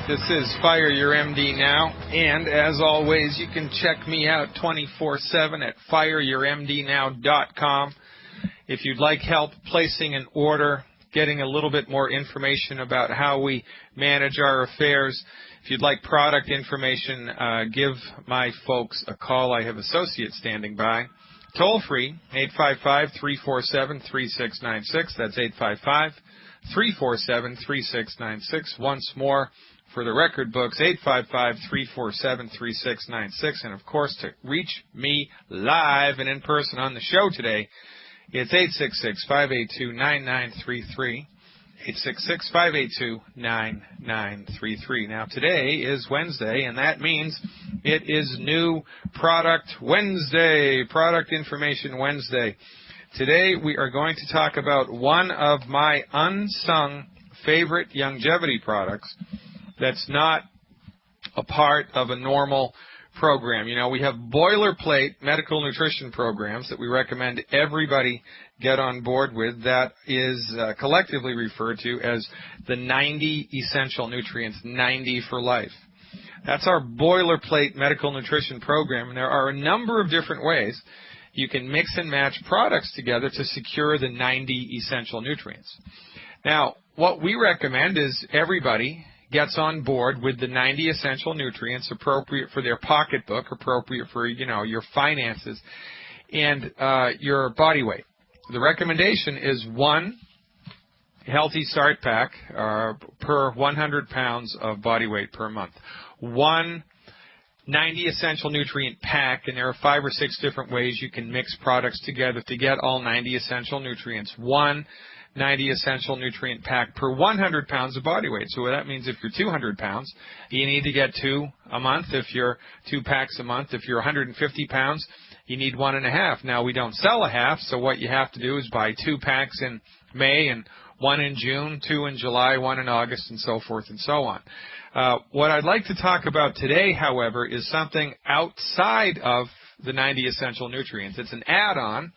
This is Fire Your MD Now, and as always, you can check me out 24/7 at fireyourmdnow.com. If you'd like help placing an order, getting a little bit more information about how we manage our affairs, if you'd like product information, give my folks a call. I have associates standing by. Toll free, 855-347-3696. That's 855-347-3696. Once more, for the record books, 855-347-3696. And, of course, to reach me live and in person on the show today, it's 866-582-9933. 866-582-9933. Now, today is Wednesday, and that means it is New Product Wednesday, Product Information Wednesday. Today, we are going to talk about one of my unsung favorite longevity products that's not a part of a normal program. You know, we have boilerplate medical nutrition programs that we recommend everybody get on board with. That is collectively referred to as the 90 essential nutrients, 90 for life. That's our boilerplate medical nutrition program, and there are a number of different ways you can mix and match products together to secure the 90 essential nutrients. Now, what we recommend is everybody gets on board with the 90 essential nutrients appropriate for their pocketbook, appropriate for, you know, your finances and your body weight. The recommendation is one Healthy Start Pack per 100 pounds of body weight per month. One 90 essential nutrient pack, and there are 5 or 6 different ways you can mix products together to get all 90 essential nutrients. One 90 essential nutrient pack per 100 pounds of body weight. So that means if you're 200 pounds, you need to get 2 a month. If you're 2 packs a month, if you're 150 pounds, you need 1.5. Now, we don't sell a half, so what you have to do is buy 2 packs in May and 1 in June, 2 in July, 1 in August, and so forth and so on. What I'd like to talk about today, however, is something outside of the 90 essential nutrients. It's an add-on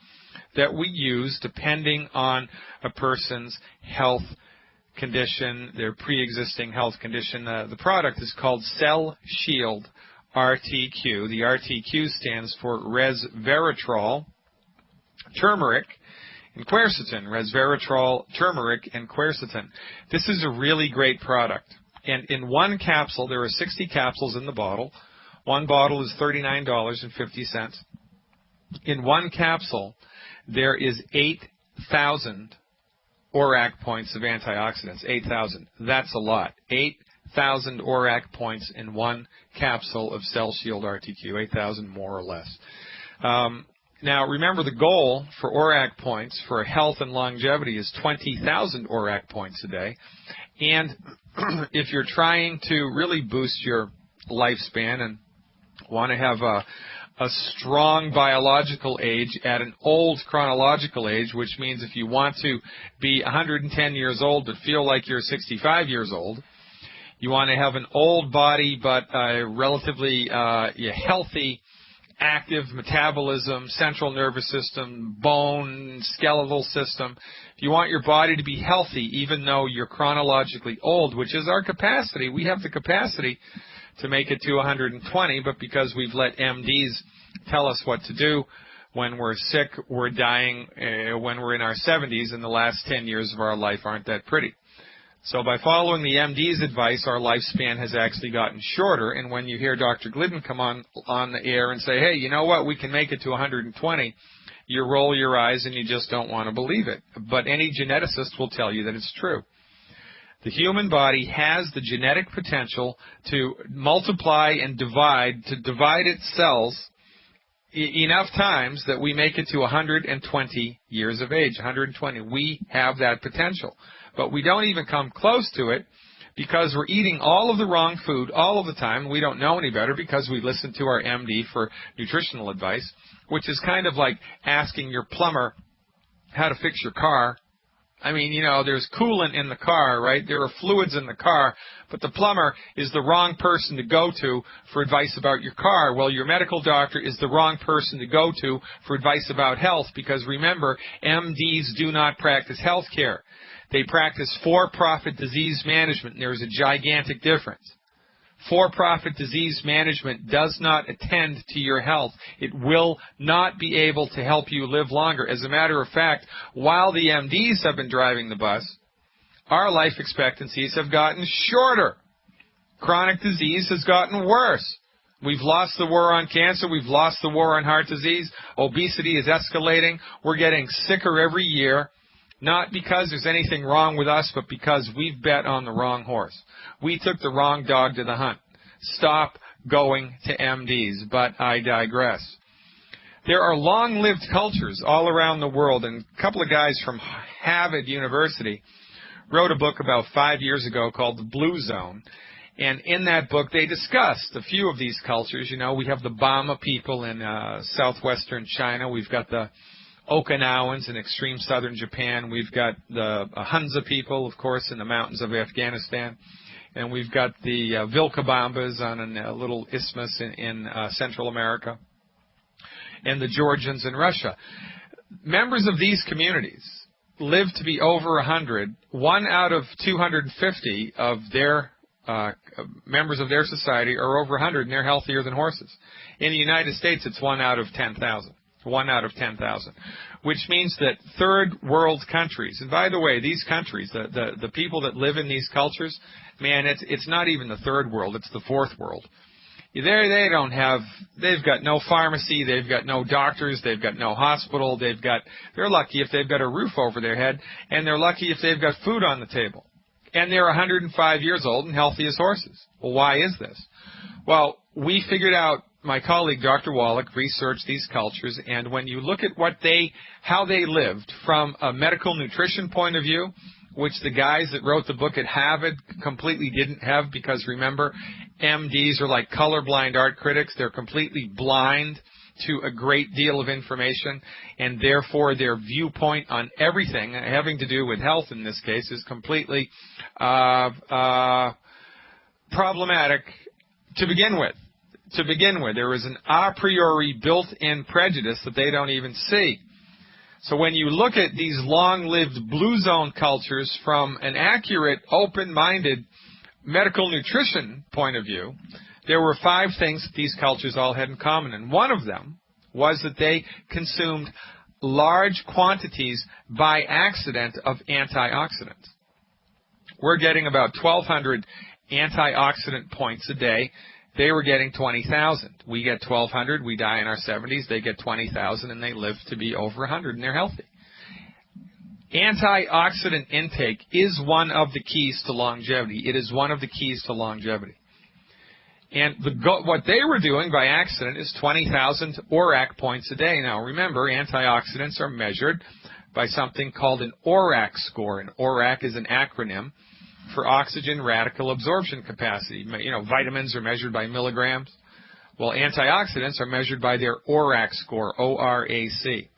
that we use depending on a person's health condition, their pre-existing health condition. The product is called Cell Shield RTQ. The RTQ stands for resveratrol, turmeric, and quercetin. Resveratrol, turmeric, and quercetin. This is a really great product. And in one capsule, there are 60 capsules in the bottle. One bottle is $39.50. In one capsule, there is 8,000 ORAC points of antioxidants. 8,000. That's a lot. 8,000 ORAC points in one capsule of Cell Shield RTQ. 8,000 more or less. Now, remember, the goal for ORAC points for health and longevity is 20,000 ORAC points a day. And if you're trying to really boost your lifespan and want to have a strong biological age at an old chronological age, which means if you want to be 110 years old but feel like you're 65 years old, you want to have an old body but a relatively healthy, active metabolism, central nervous system, bone, skeletal system. If you want your body to be healthy even though you're chronologically old, which is our capacity, we have the capacity to make it to 120, but because we've let MDs tell us what to do when we're sick, we're dying when we're in our 70s, and the last 10 years of our life aren't that pretty. So by following the MD's advice, our lifespan has actually gotten shorter, and when you hear Dr. Glidden come on the air and say, hey, you know what, we can make it to 120, you roll your eyes and you just don't want to believe it. But any geneticist will tell you that it's true. The human body has the genetic potential to multiply and divide its cells enough times that we make it to 120 years of age. 120. We have that potential. But we don't even come close to it because we're eating all of the wrong food all of the time. We don't know any better because we listen to our MD for nutritional advice, which is kind of like asking your plumber how to fix your car. I mean, you know, there's coolant in the car, right? There are fluids in the car, but the plumber is the wrong person to go to for advice about your car. Well, your medical doctor is the wrong person to go to for advice about health because, remember, MDs do not practice health care. They practice for-profit disease management, and there is a gigantic difference. For-profit disease management does not attend to your health. It will not be able to help you live longer. As a matter of fact, while the MDs have been driving the bus, our life expectancies have gotten shorter. Chronic disease has gotten worse. We've lost the war on cancer. We've lost the war on heart disease. Obesity is escalating. We're getting sicker every year, not because there's anything wrong with us, but because we've bet on the wrong horse. We took the wrong dog to the hunt. Stop going to MDs, but I digress. There are long-lived cultures all around the world, and a couple of guys from Harvard University wrote a book about 5 years ago called The Blue Zone. And in that book, they discussed a few of these cultures. You know, we have the Bama people in southwestern China. We've got the Okinawans in extreme southern Japan. We've got the Hunza people, of course, in the mountains of Afghanistan. And we've got the Vilcabambas on a little isthmus in Central America. And the Georgians in Russia. Members of these communities live to be over 100. 1 out of 250 of their members of their society are over 100, and they're healthier than horses. In the United States, it's 1 out of 10,000. 1 out of 10,000, which means that third world countries, and by the way, these countries, the people that live in these cultures, man, it's not even the third world, it's the fourth world. They've got no pharmacy, they've got no doctors, they've got no hospital, they're lucky if they've got a roof over their head, and they're lucky if they've got food on the table. And they're 105 years old and healthy as horses. Well, why is this? Well, we figured out, my colleague Dr. Wallach researched these cultures, and when you look at how they lived from a medical nutrition point of view, which the guys that wrote the book at Harvard completely didn't have, because remember, MDs are like colorblind art critics. They're completely blind to a great deal of information, and therefore their viewpoint on everything having to do with health in this case is completely problematic to begin with. There is an a priori built-in prejudice that they don't even see. So when you look at these long-lived blue zone cultures from an accurate, open-minded medical nutrition point of view, there were 5 things that these cultures all had in common, and one of them was that they consumed large quantities by accident of antioxidants. We're getting about 1,200 antioxidant points a day. They were getting 20,000. We get 1,200, we die in our 70s, they get 20,000, and they live to be over 100, and they're healthy. Antioxidant intake is one of the keys to longevity. It is one of the keys to longevity. And what they were doing by accident is 20,000 ORAC points a day. Now, remember, antioxidants are measured by something called an ORAC score. And ORAC is an acronym for oxygen radical absorption capacity. You know, vitamins are measured by milligrams. Well, antioxidants are measured by their ORAC score, O-R-A-C.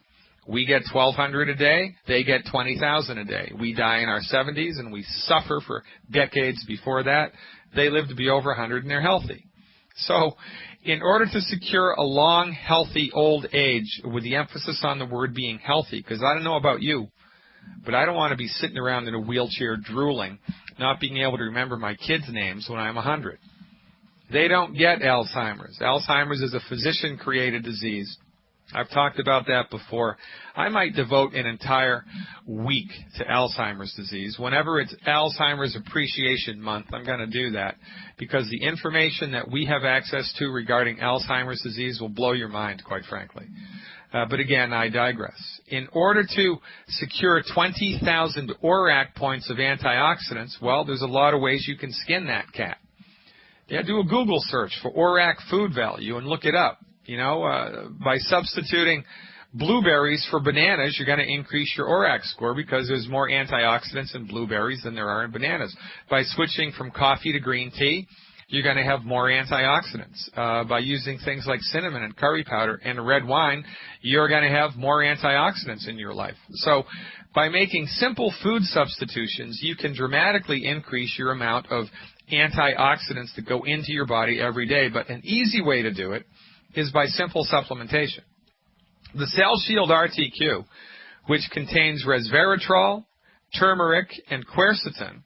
We get 1,200 a day. They get 20,000 a day. We die in our 70s, and we suffer for decades before that. They live to be over 100, and they're healthy. So in order to secure a long, healthy old age, with the emphasis on the word being healthy, because I don't know about you, but I don't want to be sitting around in a wheelchair drooling, not being able to remember my kids' names when I'm 100. They don't get Alzheimer's. Alzheimer's is a physician-created disease. I've talked about that before. I might devote an entire week to Alzheimer's disease. Whenever it's Alzheimer's Appreciation Month, I'm going to do that, because the information that we have access to regarding Alzheimer's disease will blow your mind, quite frankly. But again, I digress. In order to secure 20,000 ORAC points of antioxidants, well, there's a lot of ways you can skin that cat. Yeah, do a Google search for ORAC food value and look it up. You know, by substituting blueberries for bananas, you're going to increase your ORAC score, because there's more antioxidants in blueberries than there are in bananas. By switching from coffee to green tea, you're going to have more antioxidants. By using things like cinnamon and curry powder and red wine, you're going to have more antioxidants in your life. So by making simple food substitutions, you can dramatically increase your amount of antioxidants that go into your body every day. But an easy way to do it is by simple supplementation. The Cell Shield RTQ, which contains resveratrol, turmeric, and quercetin,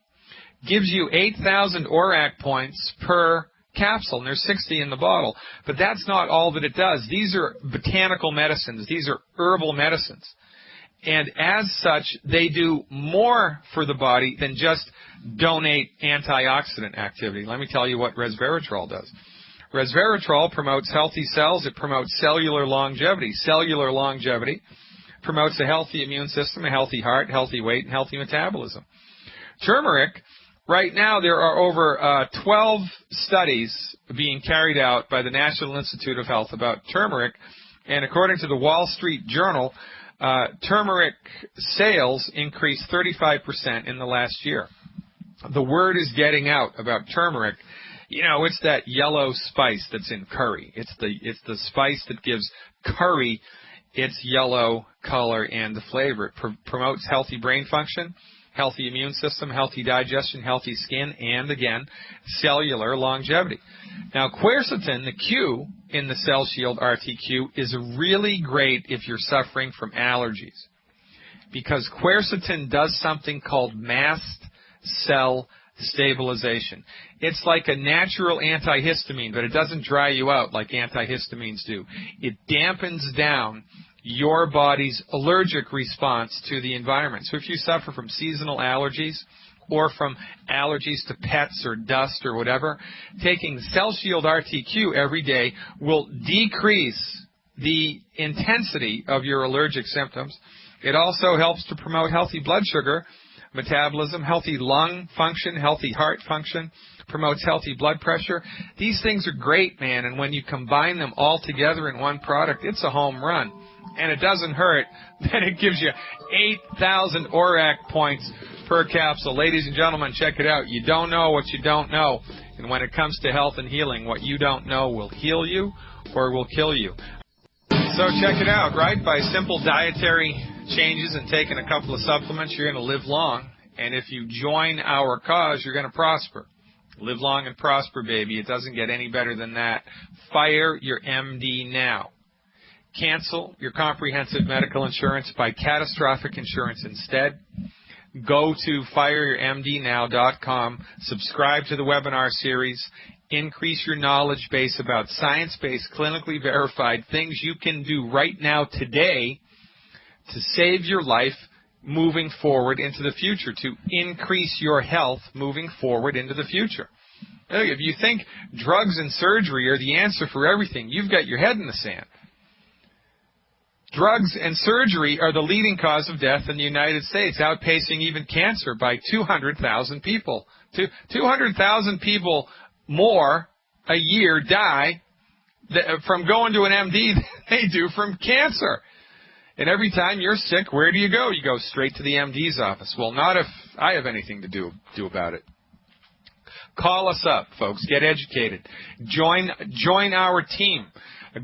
gives you 8,000 ORAC points per capsule, and there's 60 in the bottle. But that's not all that it does. These are botanical medicines. These are herbal medicines. And as such, they do more for the body than just donate antioxidant activity. Let me tell you what resveratrol does. Resveratrol promotes healthy cells. It promotes cellular longevity. Cellular longevity promotes a healthy immune system, a healthy heart, healthy weight, and healthy metabolism. Turmeric, right now there are over 12 studies being carried out by the National Institute of Health about turmeric, and according to the Wall Street Journal, turmeric sales increased 35% in the last year. The word is getting out about turmeric. You know, it's that yellow spice that's in curry. It's the spice that gives curry its yellow color and the flavor. It promotes healthy brain function, healthy immune system, healthy digestion, healthy skin, and, again, cellular longevity. Now, quercetin, the Q in the Cell Shield RTQ, is really great if you're suffering from allergies, because quercetin does something called mast cell stabilization. It's like a natural antihistamine, but it doesn't dry you out like antihistamines do. It dampens down your body's allergic response to the environment. So if you suffer from seasonal allergies or from allergies to pets or dust or whatever, taking Cell Shield RTQ every day will decrease the intensity of your allergic symptoms. It also helps to promote healthy blood sugar metabolism, healthy lung function, healthy heart function, promotes healthy blood pressure. These things are great, man, and when you combine them all together in one product, it's a home run. And it doesn't hurt. Then it gives you 8,000 ORAC points per capsule. Ladies and gentlemen, check it out. You don't know what you don't know. And when it comes to health and healing, what you don't know will heal you or will kill you. So check it out, right? By simple dietary changes and taking a couple of supplements, you're going to live long. And if you join our cause, you're going to prosper. Live long and prosper, baby. It doesn't get any better than that. Fire your MD now. Cancel your comprehensive medical insurance. Buy catastrophic insurance instead. Go to fireyourmdnow.com. Subscribe to the webinar series. Increase your knowledge base about science-based, clinically verified things you can do right now today to save your life moving forward into the future, to increase your health moving forward into the future. Look, if you think drugs and surgery are the answer for everything, you've got your head in the sand. Drugs and surgery are the leading cause of death in the United States, outpacing even cancer by 200,000 people. 200,000 people more a year die from going to an MD than they do from cancer. And every time you're sick, where do you go? You go straight to the MD's office. Well, not if I have anything to do about it. Call us up, folks. Get educated. Join our team.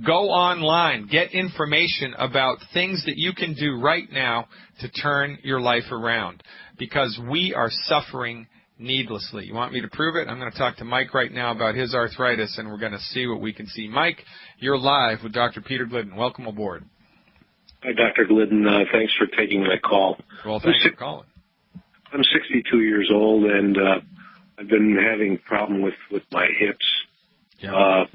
Go online. Get information about things that you can do right now to turn your life around, because we are suffering needlessly. You want me to prove it? I'm going to talk to Mike right now about his arthritis, and we're going to see what we can see. Mike, you're live with Dr. Peter Glidden. Welcome aboard. Hi, Dr. Glidden. Thanks for taking my call. Well, thanks for calling. I'm 62 years old, and I've been having a problem with my hips. Yeah.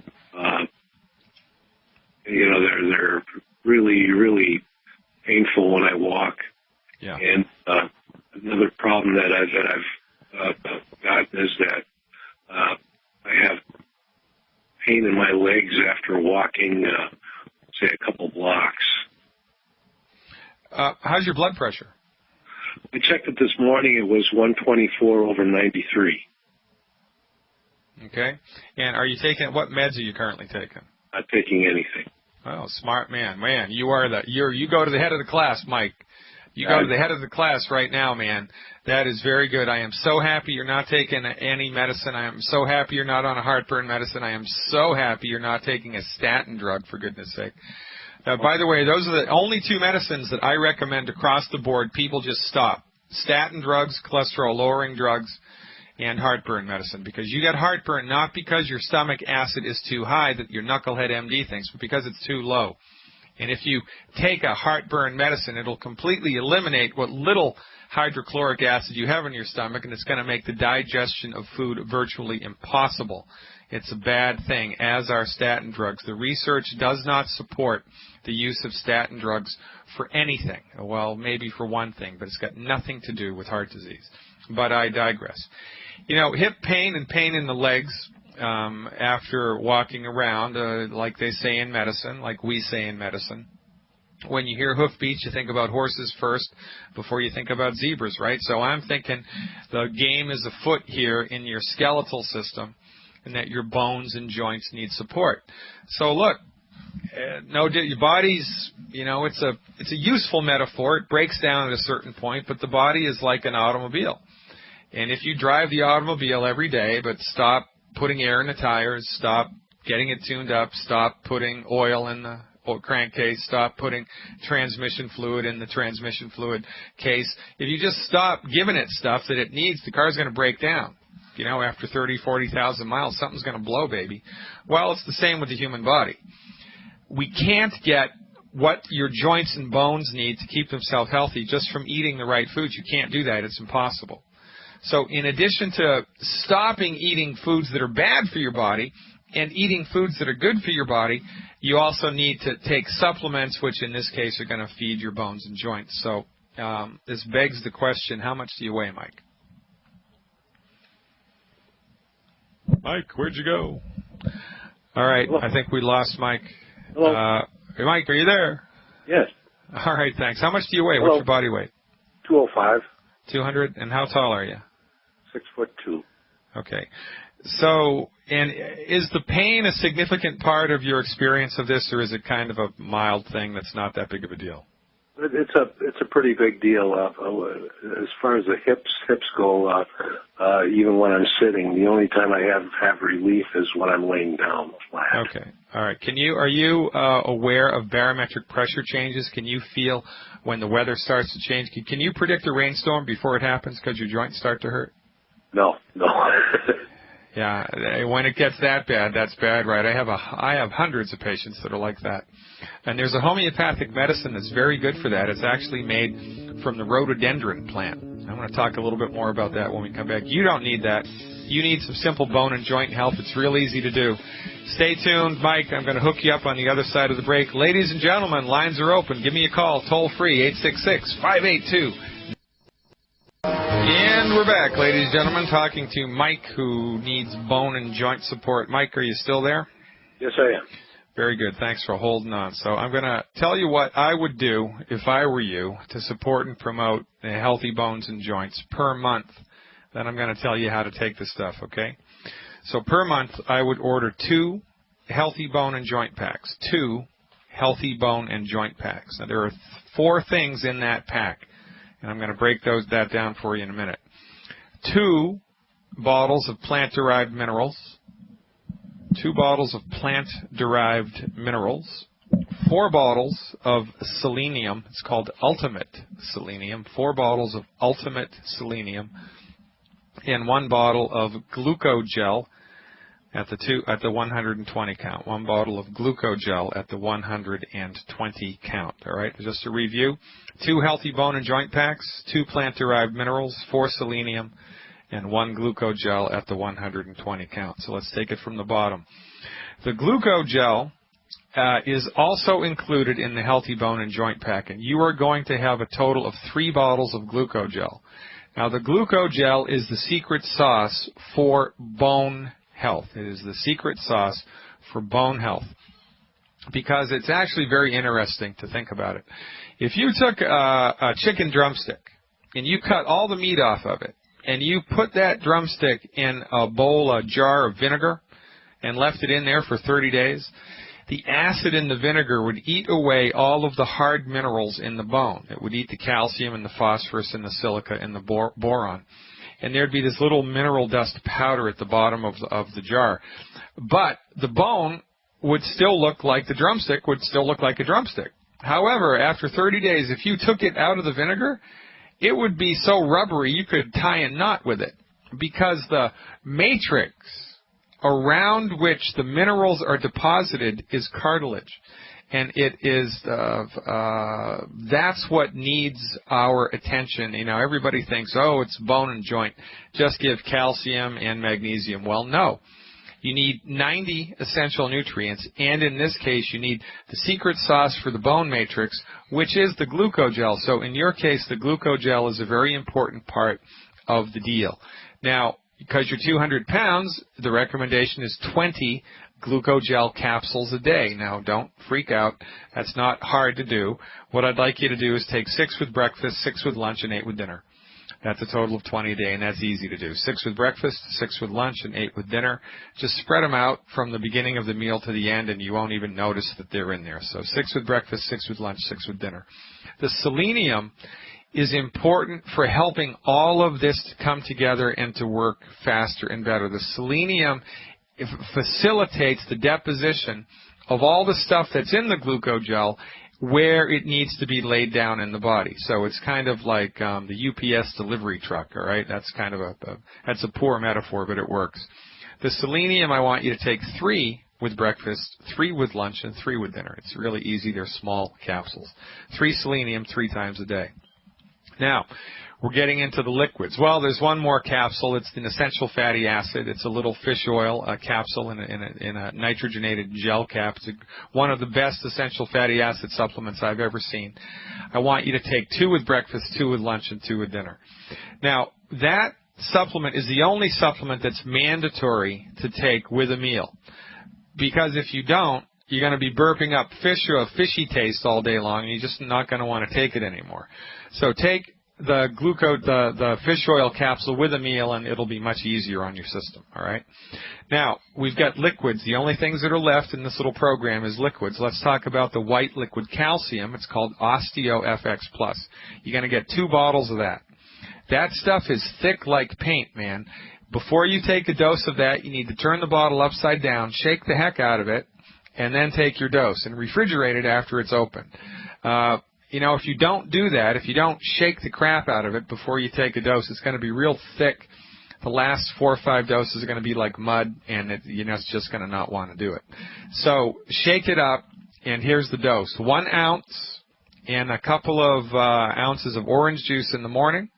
You know, they're really, really painful when I walk. Yeah. And another problem that I've gotten is that I have pain in my legs after walking, say, a couple blocks. How's your blood pressure? I checked it this morning. It was 124/93. Okay. And are you taking, what meds are you currently taking? Not taking anything. Oh, smart man. Man, you go to the head of the class, Mike. You go to the head of the class right now, man. That is very good. I am so happy you're not taking any medicine. I am so happy you're not on a heartburn medicine. I am so happy you're not taking a statin drug, for goodness sake. By the way, those are the only two medicines that I recommend across the board people just stop. Statin drugs, cholesterol-lowering drugs, and heartburn medicine. Because you get heartburn not because your stomach acid is too high that your knucklehead MD thinks, but because it's too low. And if you take a heartburn medicine, it'll completely eliminate what little hydrochloric acid you have in your stomach, and it's going to make the digestion of food virtually impossible. It's a bad thing, as are statin drugs. The research does not support the use of statin drugs for anything. Well, maybe for one thing, but it's got nothing to do with heart disease. But I digress. You know, hip pain and pain in the legs after walking around, like they say in medicine, like we say in medicine. When you hear hoofbeats, you think about horses first before you think about zebras, right? So I'm thinking the game is afoot here in your skeletal system, and that your bones and joints need support. So look, your body's, you know, it's a useful metaphor. It breaks down at a certain point, but the body is like an automobile. And if you drive the automobile every day, but stop putting air in the tires, stop getting it tuned up, stop putting oil in the crankcase, stop putting transmission fluid in the transmission fluid case, if you just stop giving it stuff that it needs, the car's going to break down. You know, after 30, 40,000 miles, something's going to blow, baby. Well, it's the same with the human body. We can't get what your joints and bones need to keep themselves healthy just from eating the right foods. You can't do that. It's impossible. So in addition to stopping eating foods that are bad for your body and eating foods that are good for your body, you also need to take supplements, which in this case are going to feed your bones and joints. So this begs the question, how much do you weigh, Mike? Mike, where'd you go? All right, hello. I think we lost Mike. Hello. Hey, Mike, are you there? Yes. All right, thanks. How much do you weigh? Hello. What's your body weight? 205. 200, and how tall are you? 6'2". Okay. So, and is the pain a significant part of your experience of this, or is it kind of a mild thing that's not that big of a deal? It's a pretty big deal. As far as the hips go, even when I'm sitting, the only time I have relief is when I'm laying down flat. Okay. All right. Are you aware of barometric pressure changes? Can you feel when the weather starts to change? Can you predict a rainstorm before it happens because your joints start to hurt? No. Yeah, when it gets that bad, that's bad, right? I have hundreds of patients that are like that. And there's a homeopathic medicine that's very good for that. It's actually made from the rhododendron plant. I'm going to talk a little bit more about that when we come back. You don't need that. You need some simple bone and joint health. It's real easy to do. Stay tuned, Mike. I'm going to hook you up on the other side of the break. Ladies and gentlemen, lines are open. Give me a call, toll free, 866-582. And we're back, ladies and gentlemen, talking to Mike, who needs bone and joint support. Mike, are you still there? Yes, I am. Very good. Thanks for holding on. So I'm going to tell you what I would do if I were you to support and promote healthy bones and joints per month. Then I'm going to tell you how to take the stuff, okay? So per month, I would order 2 healthy bone and joint packs. 2 healthy bone and joint packs. Now, there are 4 things in that pack, and I'm going to break that down for you in a minute. 2 bottles of plant-derived minerals. 2 bottles of plant-derived minerals. 4 bottles of selenium. It's called Ultimate Selenium. 4 bottles of Ultimate Selenium. And 1 bottle of glucogel at the 120 count. 1 bottle of glucogel at the 120 count. All right, just to review, 2 healthy bone and joint packs, 2 plant-derived minerals, 4 selenium, and 1 glucogel at the 120 count. So let's take it from the bottom. The glucogel is also included in the healthy bone and joint pack, and you are going to have a total of 3 bottles of glucogel. Now, the glucogel is the secret sauce for bone health. It is the secret sauce for bone health because it's actually very interesting to think about it. If you took a chicken drumstick and you cut all the meat off of it and you put that drumstick in a jar of vinegar and left it in there for 30 days, the acid in the vinegar would eat away all of the hard minerals in the bone. It would eat the calcium and the phosphorus and the silica and the boron. And there'd be this little mineral dust powder at the bottom of the jar. But the bone would still look like the drumstick, would still look like a drumstick. However, after 30 days, if you took it out of the vinegar, it would be so rubbery you could tie a knot with it because the matrix around which the minerals are deposited is cartilage. And it is, that's what needs our attention. You know, everybody thinks, oh, it's bone and joint. Just give calcium and magnesium. Well, no. You need 90 essential nutrients, and in this case, you need the secret sauce for the bone matrix, which is the glucogel. So in your case, the glucogel is a very important part of the deal. Now, because you're 200 pounds, the recommendation is 20 glucogel capsules a day. Now, don't freak out. That's not hard to do. What I'd like you to do is take 6 with breakfast, 6 with lunch, and 8 with dinner. That's a total of 20 a day, and that's easy to do. 6 with breakfast, 6 with lunch, and 8 with dinner. Just spread them out from the beginning of the meal to the end, and you won't even notice that they're in there. So 6 with breakfast, 6 with lunch, 6 with dinner. The selenium is important for helping all of this to come together and to work faster and better. The selenium facilitates the deposition of all the stuff that's in the glucogel where it needs to be laid down in the body. So it's kind of like the UPS delivery truck, all right? That's kind of that's a poor metaphor, but it works. The selenium, I want you to take 3 with breakfast, 3 with lunch, and 3 with dinner. It's really easy. They're small capsules. 3 selenium 3 times a day. Now, we're getting into the liquids. Well, there's one more capsule. It's an essential fatty acid. It's a little fish oil capsule in a nitrogenated gel cap. It's one of the best essential fatty acid supplements I've ever seen. I want you to take 2 with breakfast, 2 with lunch, and 2 with dinner. Now, that supplement is the only supplement that's mandatory to take with a meal. Because if you don't, you're going to be burping up fish or a fishy taste all day long, and you're just not going to want to take it anymore. So take the fish oil capsule with a meal, and it'll be much easier on your system, all right? Now, we've got liquids. The only things that are left in this little program is liquids. Let's talk about the white liquid calcium. It's called OsteoFX Plus. You're going to get 2 bottles of that. That stuff is thick like paint, man. Before you take a dose of that, you need to turn the bottle upside down, shake the heck out of it, and then take your dose, and refrigerate it after it's open. You know, if you don't do that, if you don't shake the crap out of it before you take a dose, it's going to be real thick. The last 4 or 5 doses are going to be like mud, and it's just going to not want to do it. So shake it up, and here's the dose. 1 ounce and a couple of ounces of orange juice in the morning,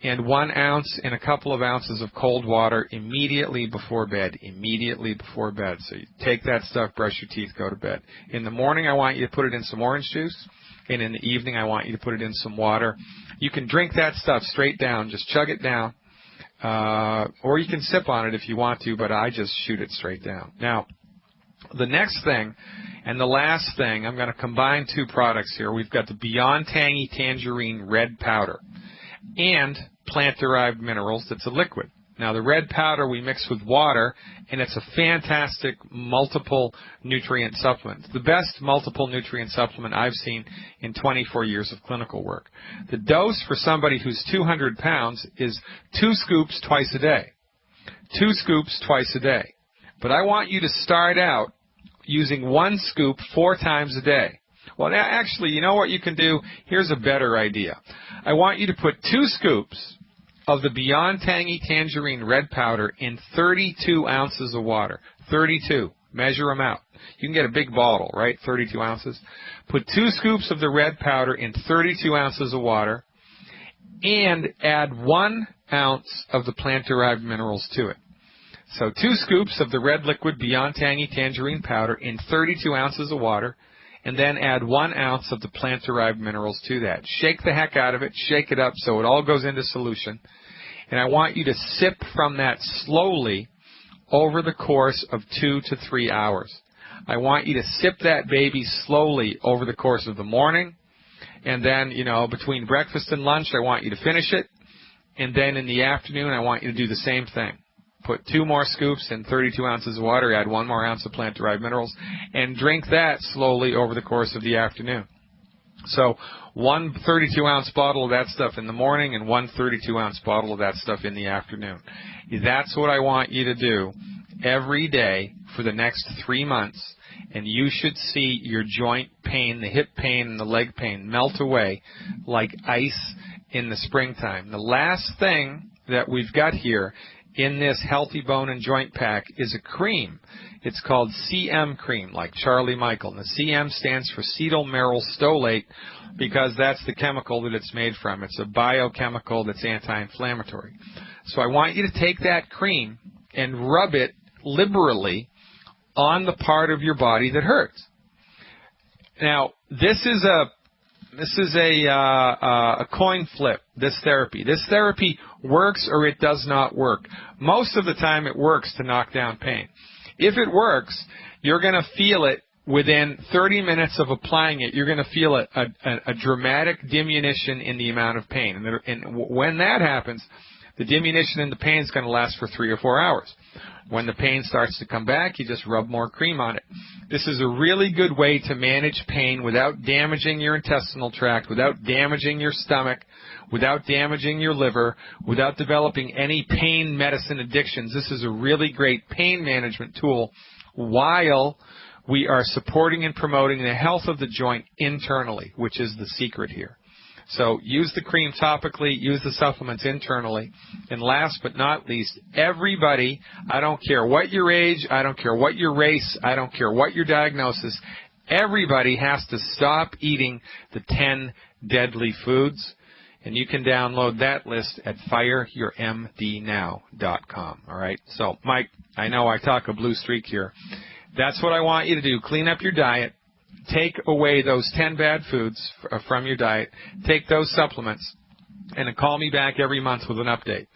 and 1 ounce and a couple of ounces of cold water immediately before bed. Immediately before bed. So you take that stuff, brush your teeth, go to bed. In the morning, I want you to put it in some orange juice. And in the evening, I want you to put it in some water. You can drink that stuff straight down. Just chug it down. Or you can sip on it if you want to, but I just shoot it straight down. Now, the next thing and the last thing, I'm going to combine 2 products here. We've got the Beyond Tangy Tangerine Red Powder and plant-derived minerals. That's a liquid. Now, the red powder we mix with water, and it's a fantastic multiple nutrient supplement. It's the best multiple nutrient supplement I've seen in 24 years of clinical work. The dose for somebody who's 200 pounds is 2 scoops twice a day. 2 scoops twice a day. But I want you to start out using 1 scoop 4 times a day. Well, actually, you know what you can do? Here's a better idea. I want you to put 2 scoops of the Beyond Tangy Tangerine Red Powder in 32 ounces of water. 32. Measure them out. You can get a big bottle, right? 32 ounces. Put 2 scoops of the red powder in 32 ounces of water and add 1 ounce of the plant-derived minerals to it. So 2 scoops of the red liquid Beyond Tangy Tangerine Powder in 32 ounces of water, and then add 1 ounce of the plant-derived minerals to that. Shake the heck out of it. Shake it up so it all goes into solution. And I want you to sip from that slowly over the course of 2 to 3 hours. I want you to sip that baby slowly over the course of the morning. And then, between breakfast and lunch, I want you to finish it. And then in the afternoon, I want you to do the same thing. Put 2 more scoops in 32 ounces of water, add 1 more ounce of plant-derived minerals, and drink that slowly over the course of the afternoon. So 1 32-ounce bottle of that stuff in the morning and 1 32-ounce bottle of that stuff in the afternoon. That's what I want you to do every day for the next 3 months, and you should see your joint pain, the hip pain, and the leg pain melt away like ice in the springtime. The last thing that we've got here in this Healthy Bone and Joint Pack is a cream. It's called CM cream, like Charlie Michael. And the CM stands for cetyl-merylstolate because that's the chemical that it's made from. It's a biochemical that's anti-inflammatory. So I want you to take that cream and rub it liberally on the part of your body that hurts. Now, this is a coin flip, this therapy. This therapy works or it does not work. Most of the time it works to knock down pain. If it works, you're going to feel it within 30 minutes of applying it. You're going to feel a dramatic diminution in the amount of pain. And when that happens, the diminution in the pain is going to last for 3 or 4 hours. When the pain starts to come back, you just rub more cream on it. This is a really good way to manage pain without damaging your intestinal tract, without damaging your stomach, without damaging your liver, without developing any pain medicine addictions. This is a really great pain management tool while we are supporting and promoting the health of the joint internally, which is the secret here. So use the cream topically, use the supplements internally. And last but not least, everybody, I don't care what your age, I don't care what your race, I don't care what your diagnosis, everybody has to stop eating the 10 deadly foods. And you can download that list at fireyourmdnow.com. All right? So, Mike, I know I talk a blue streak here. That's what I want you to do. Clean up your diet. Take away those 10 bad foods from your diet. Take those supplements. And call me back every month with an update.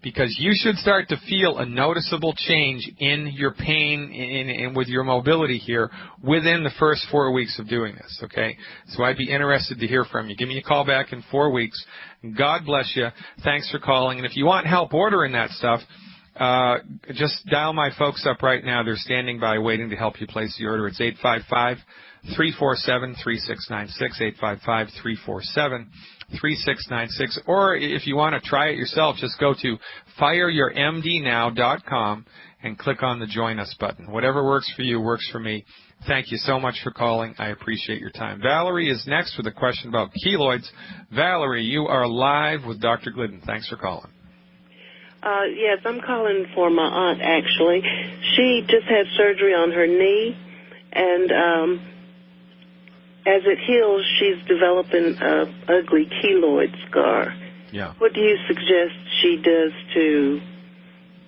Because you should start to feel a noticeable change in your pain and with your mobility here within the first 4 weeks of doing this, okay? So I'd be interested to hear from you. Give me a call back in 4 weeks. God bless you. Thanks for calling. And if you want help ordering that stuff, just dial my folks up right now. They're standing by waiting to help you place the order. It's 855-347-3696, 855-347-3696. Or if you want to try it yourself, just go to fireyourmdnow.com and click on the Join Us button. Whatever works for you works for me. Thank you so much for calling. I appreciate your time. Valerie is next with a question about keloids. Valerie, you are live with Dr. Glidden. Thanks for calling. Yes, I'm calling for my aunt, actually. She just had surgery on her knee, and as it heals, she's developing an ugly keloid scar. Yeah. What do you suggest she does to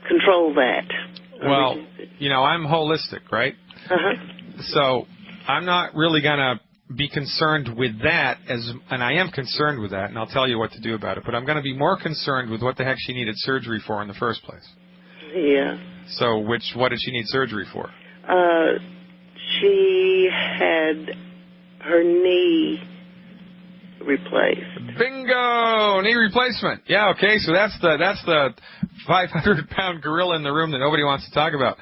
control that? Well, you know, I'm holistic, right? Uh-huh. So I'm not really going to be concerned with that, and I am concerned with that, and I'll tell you what to do about it, but I'm going to be more concerned with what the heck she needed surgery for in the first place. Yeah. So what did she need surgery for? She had her knee replaced. Bingo! Knee replacement. Yeah, okay, so that's the 500-pound gorilla in the room that nobody wants to talk about.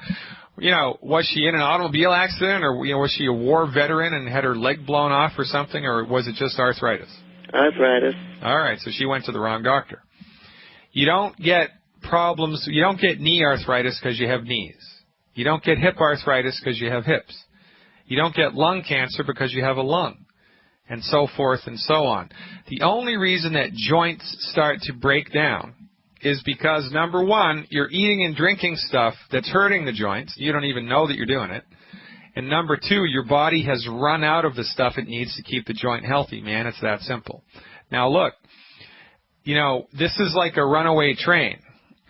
You know, was she in an automobile accident, or was she a war veteran and had her leg blown off or something, or was it just arthritis? Arthritis. All right, so she went to the wrong doctor. You don't get problems. You don't get knee arthritis because you have knees. You don't get hip arthritis because you have hips. You don't get lung cancer because you have a lung, and so forth and so on. The only reason that joints start to break down is because, number one, you're eating and drinking stuff that's hurting the joints. You don't even know that you're doing it. And number two, your body has run out of the stuff it needs to keep the joint healthy, man. It's that simple. Now, look, you know, this is like a runaway train,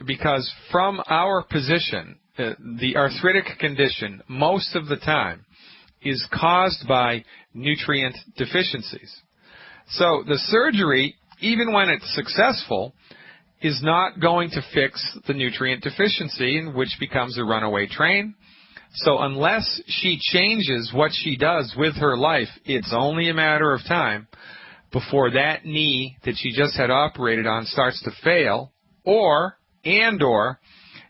because from our position, the arthritic condition most of the time is caused by nutrient deficiencies. So the surgery, even when it's successful, is not going to fix the nutrient deficiency, which becomes a runaway train. So unless she changes what she does with her life, it's only a matter of time before that knee that she just had operated on starts to fail, or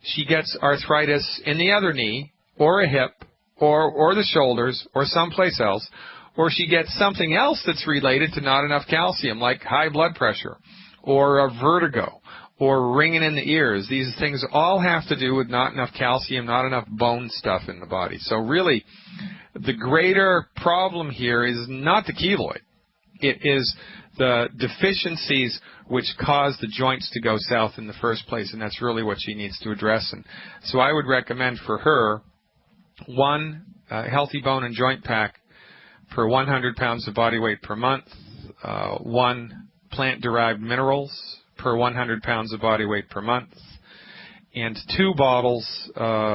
she gets arthritis in the other knee, or a hip, or the shoulders, or someplace else, or she gets something else that's related to not enough calcium, like high blood pressure, or a vertigo, or ringing in the ears. These things all have to do with not enough calcium, not enough bone stuff in the body. So really, the greater problem here is not the keloid. It is the deficiencies which cause the joints to go south in the first place, and that's really what she needs to address. And so I would recommend for her one healthy bone and joint pack per 100 pounds of body weight per month, one plant-derived minerals per 100 pounds of body weight per month, and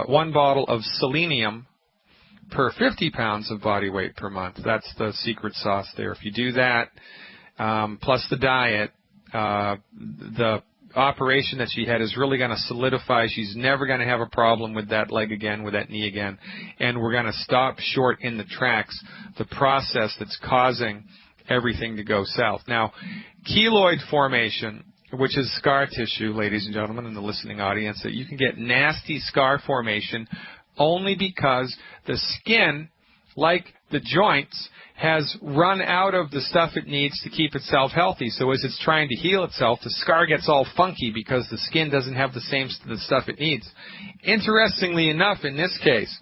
one bottle of selenium per 50 pounds of body weight per month. That's the secret sauce there. If you do that, plus the diet, the operation that she had is really going to solidify. She's never going to have a problem with that leg again, with that knee again, and we're going to stop short in the tracks the process that's causing everything to go south. Now, keloid formation, which is scar tissue, ladies and gentlemen, in the listening audience, that you can get nasty scar formation only because the skin, like the joints, has run out of the stuff it needs to keep itself healthy. So as it's trying to heal itself, the scar gets all funky because the skin doesn't have the stuff it needs. Interestingly enough, in this case,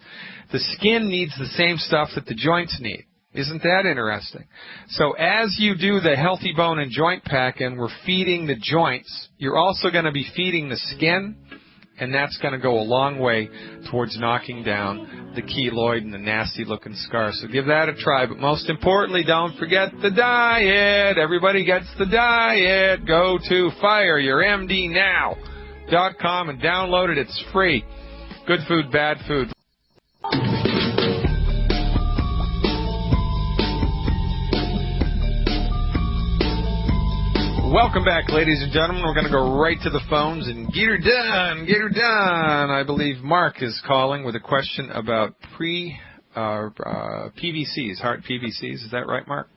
the skin needs the same stuff that the joints need. Isn't that interesting? So as you do the healthy bone and joint pack and we're feeding the joints, you're also going to be feeding the skin, and that's going to go a long way towards knocking down the keloid and the nasty-looking scar. So give that a try. But most importantly, don't forget the diet. Everybody gets the diet. Go to fireyourmdnow.com and download it. It's free. Good food, bad food. Welcome back, ladies and gentlemen. We're going to go right to the phones and get her done. Get her done. I believe Mark is calling with a question about PVCs, heart PVCs. Is that right, Mark?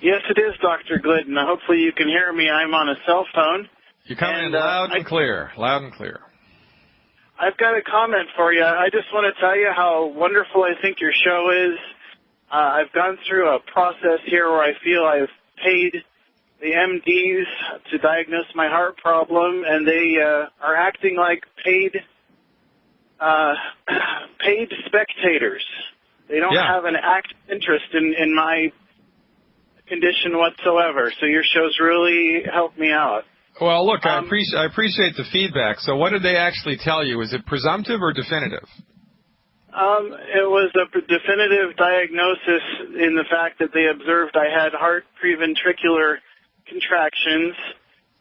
Yes, it is, Dr. Glidden. Hopefully you can hear me. I'm on a cell phone. You're coming in loud and clear. Loud and clear. I've got a comment for you. I just want to tell you how wonderful I think your show is. I've gone through a process here where I feel I've paid the MDs to diagnose my heart problem, and they are acting like paid spectators. They don't have an active interest in my condition whatsoever. So your show's really helped me out. Well, look, I appreciate the feedback. So what did they actually tell you? Is it presumptive or definitive? It was a definitive diagnosis in the fact that they observed I had heart preventricular contractions,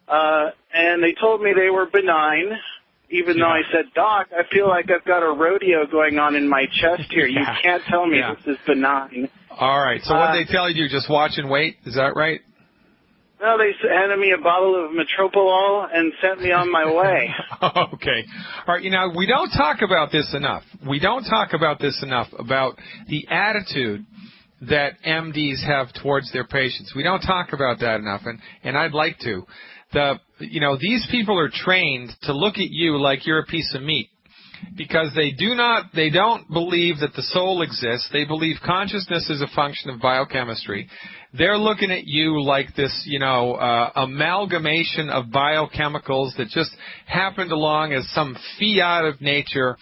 and they told me they were benign, even though I said, Doc, I feel like I've got a rodeo going on in my chest here. You can't tell me this is benign. All right. So what did they tell you? Just watch and wait? Is that right? No, they handed me a bottle of Metropolol and sent me on my way. Okay. All right. You know, we don't talk about this enough. We don't talk about this enough, about the attitude that MDs have towards their patients. We don't talk about that enough, and I'd like to. These people are trained to look at you like you're a piece of meat, because they don't believe that the soul exists. They believe consciousness is a function of biochemistry. They're looking at you like this, amalgamation of biochemicals that just happened along as some fiat of nature,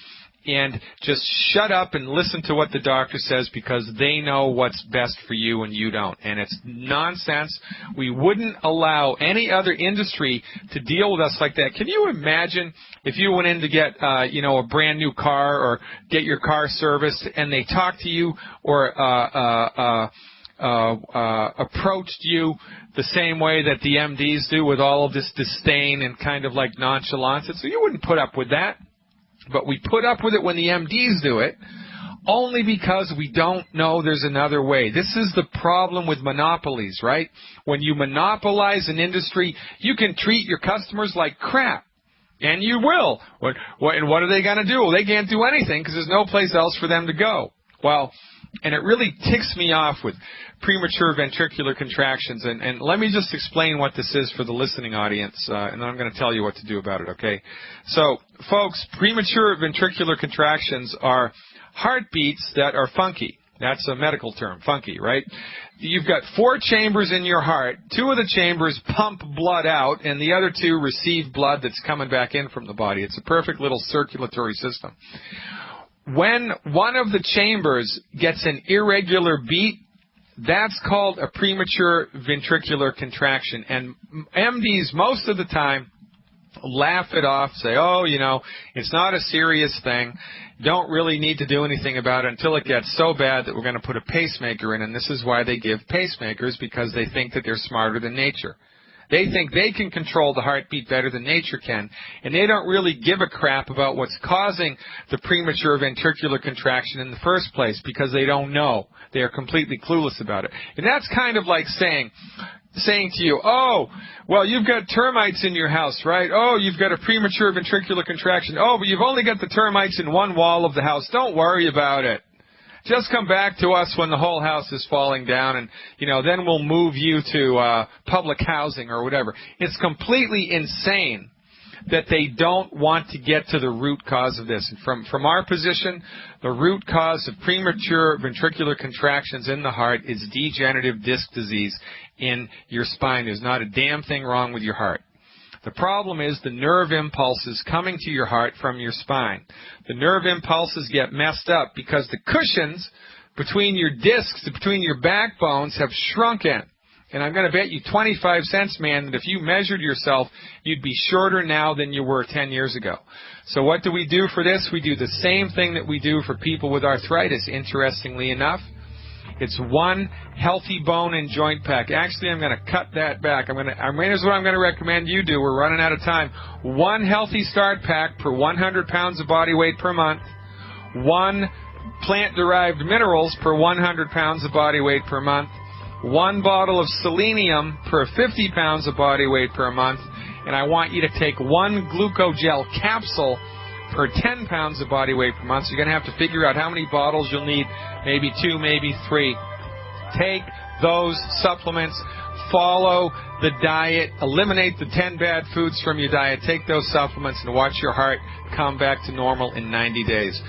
and just shut up and listen to what the doctor says because they know what's best for you and you don't. And it's nonsense. We wouldn't allow any other industry to deal with us like that. Can you imagine if you went in to get, a brand new car or get your car serviced, and they talked to you or approached you the same way that the MDs do, with all of this disdain and kind of like nonchalance? So you wouldn't put up with that. But we put up with it when the MDs do it, only because we don't know there's another way. This is the problem with monopolies, right? When you monopolize an industry, you can treat your customers like crap. And you will. And what are they going to do? Well, they can't do anything because there's no place else for them to go. Well, and it really ticks me off with premature ventricular contractions. And let me just explain what this is for the listening audience, and then I'm going to tell you what to do about it, okay? So, folks, premature ventricular contractions are heartbeats that are funky. That's a medical term, funky, right? You've got 4 chambers in your heart. 2 of the chambers pump blood out, and the other 2 receive blood that's coming back in from the body. It's a perfect little circulatory system. When one of the chambers gets an irregular beat, That's called a premature ventricular contraction. And MDs, most of the time, laugh it off, say, oh, you know, it's not a serious thing. Don't really need to do anything about it until it gets so bad that we're going to put a pacemaker in. And this is why they give pacemakers, because they think that they're smarter than nature. They think they can control the heartbeat better than nature can, and they don't really give a crap about what's causing the premature ventricular contraction in the first place, because they don't know. They are completely clueless about it. And that's kind of like saying to you, oh, well, you've got termites in your house, right? Oh, you've got a premature ventricular contraction. Oh, but you've only got the termites in one wall of the house. Don't worry about it. Just come back to us when the whole house is falling down, and, you know, then we'll move you to public housing or whatever. It's completely insane that they don't want to get to the root cause of this. And from our position, the root cause of premature ventricular contractions in the heart is degenerative disc disease in your spine. There's not a damn thing wrong with your heart. The problem is the nerve impulses coming to your heart from your spine. The nerve impulses get messed up because the cushions between your discs, between your backbones, have shrunken. And I'm going to bet you 25 cents, man, that if you measured yourself, you'd be shorter now than you were 10 years ago. So what do we do for this? We do the same thing that we do for people with arthritis, interestingly enough. It's one healthy bone and joint pack. Actually, I'm going to cut that back. Here's what I'm going to recommend you do. We're running out of time. One healthy start pack per 100 pounds of body weight per month. One plant-derived minerals per 100 pounds of body weight per month. One bottle of selenium per 50 pounds of body weight per month. And I want you to take one glucogel capsule per 10 pounds of body weight per month. So you're going to have to figure out how many bottles you'll need, maybe 2, maybe 3. Take those supplements, follow the diet, eliminate the 10 bad foods from your diet, take those supplements, and watch your heart come back to normal in 90 days.